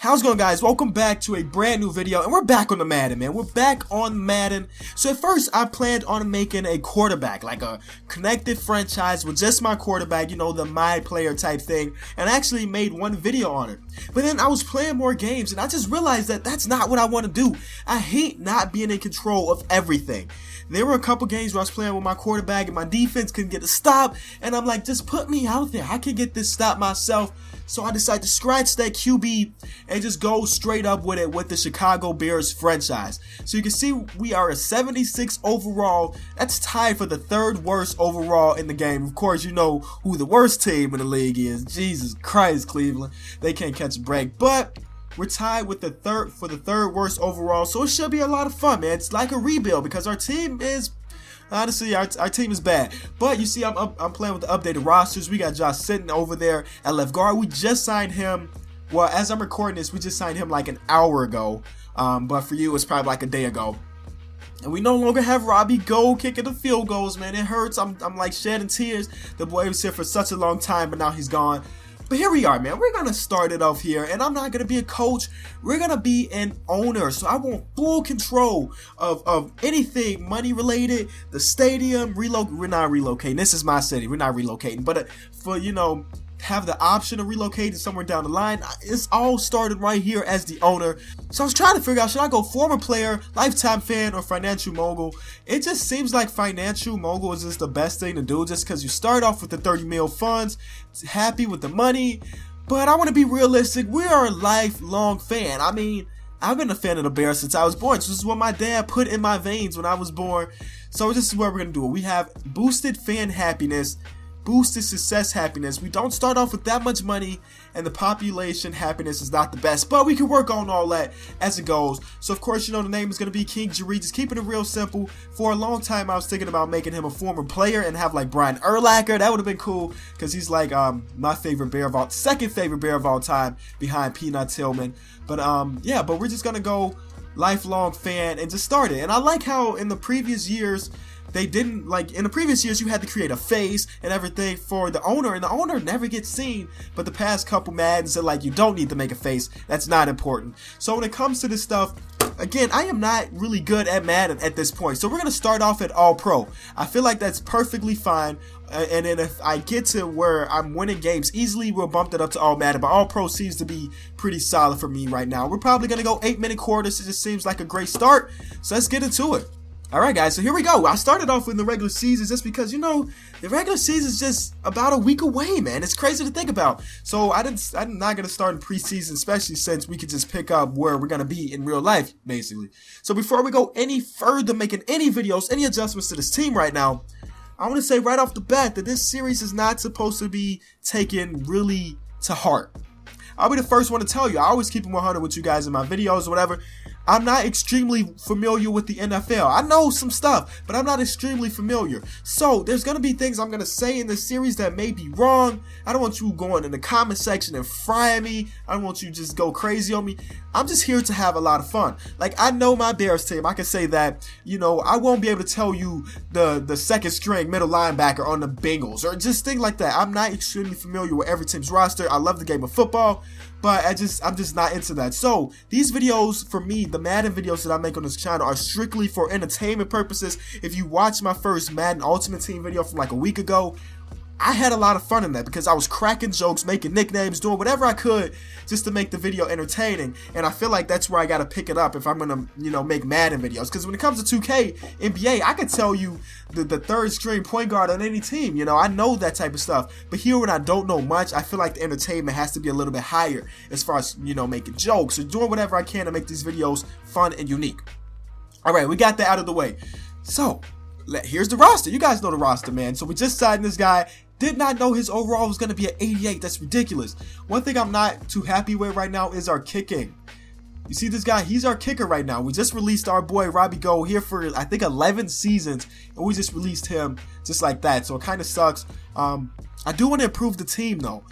How's it going, guys? Welcome back to a brand new video, and we're back on the Madden, man. We're back on Madden. So at first, I planned on making a quarterback, like a connected franchise with just my quarterback, you know, the my player type thing, and I actually made one video on it. But then I was playing more games, and I just realized that that's not what I want to do. I hate not being in control of everything. There were a couple games where I was playing with my quarterback, and my defense couldn't get a stop, and I'm like, just put me out there. I can get this stop myself. So I decided to scratch that QB and just go straight up with it with the Chicago Bears franchise. So you can see we are a 76 overall. That's tied for the third worst overall in the game. Of course, you know who the worst team in the league is. Jesus Christ, Cleveland. They can't catch a break. But we're tied with the third worst overall. So it should be a lot of fun, man. It's like a rebuild because our team is... Honestly, our team is bad. But you see, I'm playing with the updated rosters. We got Josh sitting over there at left guard. We just signed him. Well, as I'm recording this, we just signed him like an hour ago. But for you, it's probably like a day ago. And we no longer have Robbie Gold kicking the field goals, man. It hurts. I'm like shedding tears. The boy was here for such a long time, but now he's gone. But here we are, man. We're going to start it off here, and I'm not going to be a coach. We're going to be an owner, so I want full control of anything money related, the stadium, we're not relocating. This is my city. We're not relocating, but for, you know, have the option of relocating somewhere down the line. It's all started right here as the owner. So I was trying to figure out, should I go former player, lifetime fan, or financial mogul? It just seems like financial mogul is just the best thing to do, just because you start off with the 30 mil funds, happy with the money. But I want to be realistic. We are a lifelong fan. I mean, I've been a fan of the Bears since I was born. So this is what my dad put in my veins when I was born. So this is what we're going to do. We have boosted fan happiness, boosted success happiness. We don't start off with that much money, and the population happiness is not the best, but we can work on all that as it goes. So of course, you know, the name is going to be King Jerry, just keeping it real simple. For a long time I was thinking about making him a former player and have like Brian Urlacher. That would have been cool because he's like my favorite Bear of all, second favorite Bear of all time behind Peanut Tillman. But yeah, but we're just gonna go lifelong fan and just start it. And I like how in the previous years they didn't, like, in the previous years you had to create a face and everything for the owner, and the owner never gets seen. But the past couple Maddens are like, you don't need to make a face, that's not important. So when it comes to this stuff, again, I am not really good at Madden at this point, so we're gonna start off at all pro. I feel like that's perfectly fine, and then if I get to where I'm winning games easily, we'll bump that up to all Madden. But all pro seems to be pretty solid for me right now. We're probably gonna go 8-minute quarters. It just seems like a great start, so let's get into it. Alright guys, so here we go. I started off in the regular season just because, you know, the regular season is just about a week away, man. It's crazy to think about. So I'm not going to start in preseason, especially since we could just pick up where we're going to be in real life, basically. So before we go any further, making any videos, any adjustments to this team right now, I want to say right off the bat that this series is not supposed to be taken really to heart. I'll be the first one to tell you. I always keep it 100 with you guys in my videos or whatever. I'm not extremely familiar with the NFL. I know some stuff, but I'm not extremely familiar. So there's going to be things I'm going to say in this series that may be wrong. I don't want you going in the comment section and frying me. I don't want you to just go crazy on me. I'm just here to have a lot of fun. Like, I know my Bears team. I can say that, you know, I won't be able to tell you the second string middle linebacker on the Bengals or just things like that. I'm not extremely familiar with every team's roster. I love the game of football, but I'm just not into that. So these videos for me, the Madden videos that I make on this channel, are strictly for entertainment purposes. If you watch my first Madden Ultimate Team video from like a week ago, I had a lot of fun in that because I was cracking jokes, making nicknames, doing whatever I could just to make the video entertaining. And I feel like that's where I got to pick it up if I'm going to, you know, make Madden videos. Because when it comes to 2K, NBA, I can tell you the third string point guard on any team. You know, I know that type of stuff. But here when I don't know much, I feel like the entertainment has to be a little bit higher as far as, you know, making jokes or doing whatever I can to make these videos fun and unique. All right, we got that out of the way. So here's the roster. You guys know the roster, man. So we just signed this guy. Did not know his overall was going to be at 88. That's ridiculous. One thing I'm not too happy with right now is our kicking. You see this guy? He's our kicker right now. We just released our boy Robbie Gold here for, I think, 11 seasons. And we just released him just like that. So it kind of sucks. I do want to improve the team, though.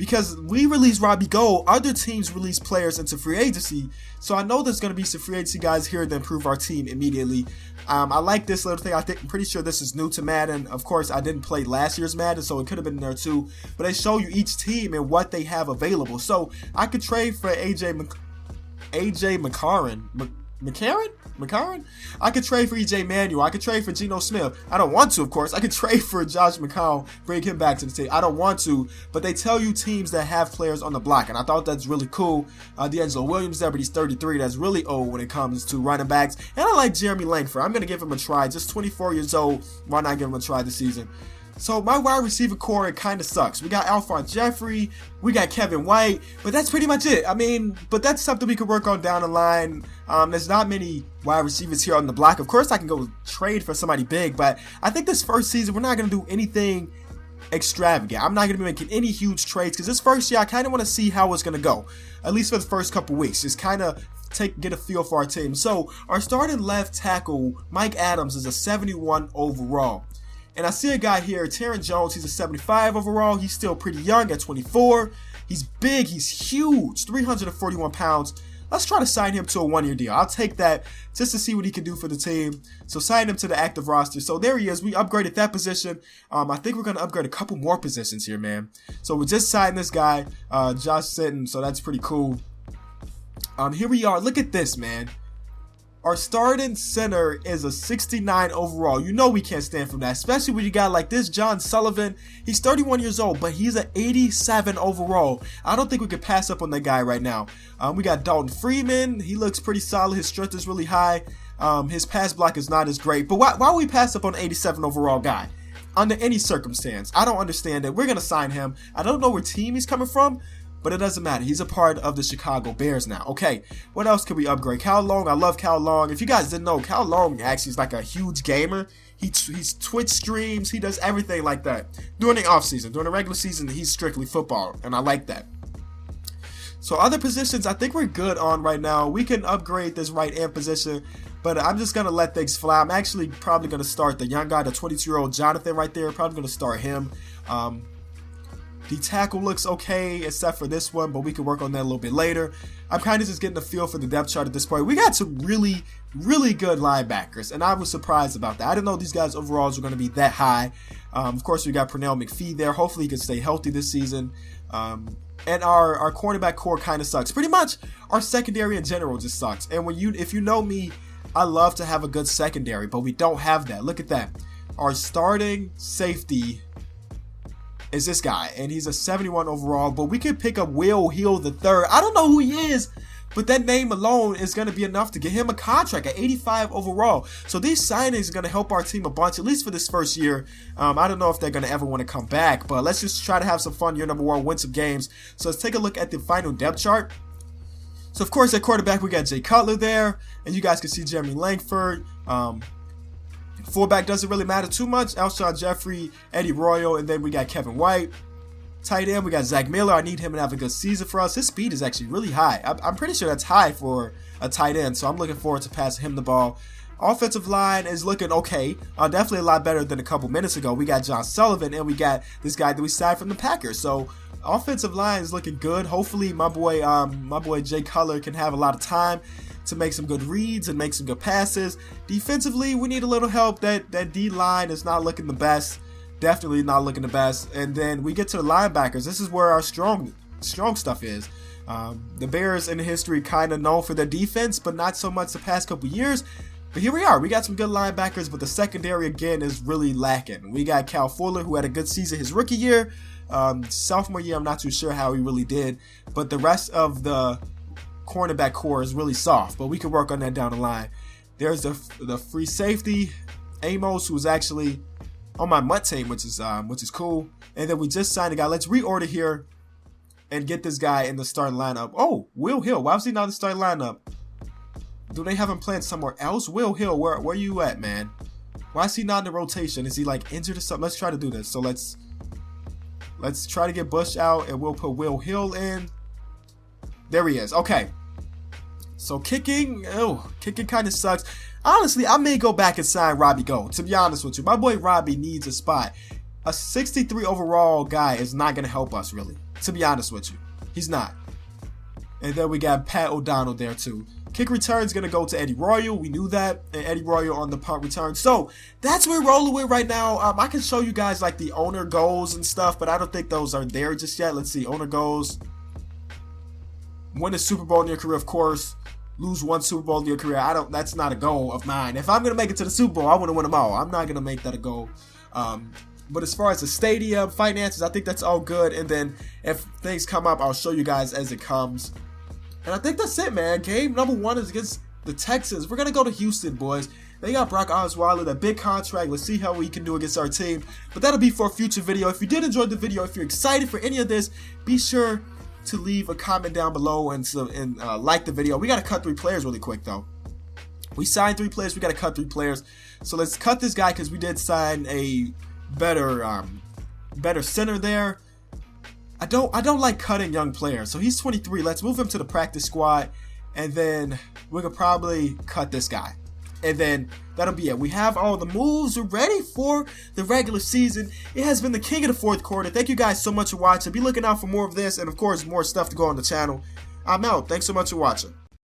because we release Robbie Gold, other teams release players into free agency. So I know there's going to be some free agency guys here to improve our team immediately. I like this little thing. I'm pretty sure this is new to Madden. Of course, I didn't play last year's Madden, so it could have been there too. But they show you each team and what they have available. So I could trade for AJ McCarron? I could trade for EJ Manuel. I could trade for Geno Smith. I don't want to, of course. I could trade for Josh McCown, bring him back to the team. I don't want to, but they tell you teams that have players on the block, and I thought that's really cool. D'Angelo Williams there, but he's 33. That's really old when it comes to running backs. And I like Jeremy Langford. I'm going to give him a try. Just 24 years old. Why not give him a try this season? So my wide receiver core, it kind of sucks. We got Alphonse Jeffrey, we got Kevin White, but that's pretty much it. I mean, but that's something we could work on down the line. There's not many wide receivers here on the block. Of course, I can go trade for somebody big, but I think this first season, we're not going to do anything extravagant. I'm not going to be making any huge trades because this first year, I kind of want to see how it's going to go, at least for the first couple weeks. Just kind of get a feel for our team. So our starting left tackle, Mike Adams, is a 71 overall. And I see a guy here, Taron Jones, he's a 75 overall. He's still pretty young at 24. He's big, he's huge, 341 pounds. Let's try to sign him to a one-year deal. I'll take that just to see what he can do for the team. So sign him to the active roster. So there he is. We upgraded that position. I think we're going to upgrade a couple more positions here, man. So we just signed this guy, Josh Sitton. So that's pretty cool. Here we are. Look at this, man. Our starting center is a 69 overall. You know we can't stand from that, especially when you got like this John Sullivan. He's 31 years old, but he's an 87 overall. I don't think we could pass up on that guy right now. We got Dalton Freeman. He looks pretty solid. His strength is really high. His pass block is not as great. But why would we pass up on an 87 overall guy? Under any circumstance. I don't understand it. We're going to sign him. I don't know where team he's coming from, but it doesn't matter. He's a part of the Chicago Bears now. Okay, what else can we upgrade? Cal Long. I love Cal Long. If you guys didn't know, Cal Long actually is like a huge gamer. He's Twitch streams. He does everything like that. During the offseason, during the regular season, he's strictly football, and I like that. So other positions, I think we're good on right now. We can upgrade this right end position, but I'm just going to let things fly. I'm actually probably going to start the young guy, the 22-year-old Jonathan right there. Probably going to start him. The tackle looks okay, except for this one, but we can work on that a little bit later. I'm kind of just getting a feel for the depth chart at this point. We got some really, really good linebackers, and I was surprised about that. I didn't know these guys' overalls were going to be that high. Of course, we got Pernell McPhee there. Hopefully, he can stay healthy this season. And our cornerback core kind of sucks. Pretty much, our secondary in general just sucks. And if you know me, I love to have a good secondary, but we don't have that. Look at that. Our starting safety is this guy, and he's a 71 overall, but we could pick up Will Hill III. I don't know who he is, but that name alone is going to be enough to get him a contract at 85 overall. So these signings are going to help our team a bunch, at least for this first year. I don't know if they're going to ever want to come back, but let's just try to have some fun year number one, win some games. So let's take a look at the final depth chart. So of course at quarterback we got Jay Cutler there, and you guys can see Jeremy Langford. Fullback doesn't really matter too much. Alshon Jeffrey, Eddie Royal, and then we got Kevin White. Tight end, we got Zach Miller. I need him to have a good season for us. His speed is actually really high. I'm pretty sure that's high for a tight end, so I'm looking forward to passing him the ball. Offensive line is looking okay. Definitely a lot better than a couple minutes ago. We got John Sullivan, and we got this guy that we signed from the Packers. So offensive line is looking good. Hopefully my boy Jay Cutler can have a lot of time to make some good reads and make some good passes. Defensively, we need a little help. That D-line is not looking the best. Definitely not looking the best. And then we get to the linebackers. This is where our strong stuff is. The Bears in history kind of known for their defense, but not so much the past couple years. But here we are. We got some good linebackers, but the secondary, again, is really lacking. We got Cal Fuller, who had a good season his rookie year. Sophomore year, I'm not too sure how he really did. But the rest of the cornerback core is really soft, but we can work on that down the line. There's the free safety, Amos, who's actually on my MUT team, which is cool. And then we just signed a guy. Let's reorder here and get this guy in the starting lineup. Oh, Will Hill. Why was he not in the starting lineup? Do they have him playing somewhere else? Will Hill, where you at, man? Why is he not in the rotation? Is he like injured or something? Let's try to do this. So let's try to get Bush out, and we'll put Will Hill in. There he is. Okay. So kicking kind of sucks. Honestly, I may go back and sign Robbie Gold. To be honest with you, my boy Robbie needs a spot. A 63 overall guy is not going to help us, really. to be honest with you. He's not. And then we got Pat O'Donnell there too. Kick return is going to go to Eddie Royal. We knew that. And Eddie Royal on the punt return. So, that's what we're rolling with right now. I can show you guys like the owner goals and stuff, but I don't think those are there just yet. Let's see. Owner goals. Win a Super Bowl in your career, of course. Lose one Super Bowl in your career. That's not a goal of mine. If I'm going to make it to the Super Bowl, I want to win them all. I'm not going to make that a goal. But as far as the stadium, finances, I think that's all good. And then if things come up, I'll show you guys as it comes. And I think that's it, man. Game number 1 is against the Texans. We're going to go to Houston, boys. They got Brock Osweiler, that big contract. Let's see how we can do against our team. But that'll be for a future video. If you did enjoy the video, if you're excited for any of this, be sure to leave a comment down below and like the video. We got to cut 3 players really quick, though. We signed 3 players. We got to cut 3 players. So let's cut this guy because we did sign a better center there. I don't like cutting young players. So he's 23. Let's move him to the practice squad, and then we could probably cut this guy. And then that'll be it. We have all the moves. We're ready for the regular season. It has been the king of the 4th quarter. Thank you guys so much for watching. Be looking out for more of this, and of course more stuff to go on the channel. I'm out. Thanks so much for watching.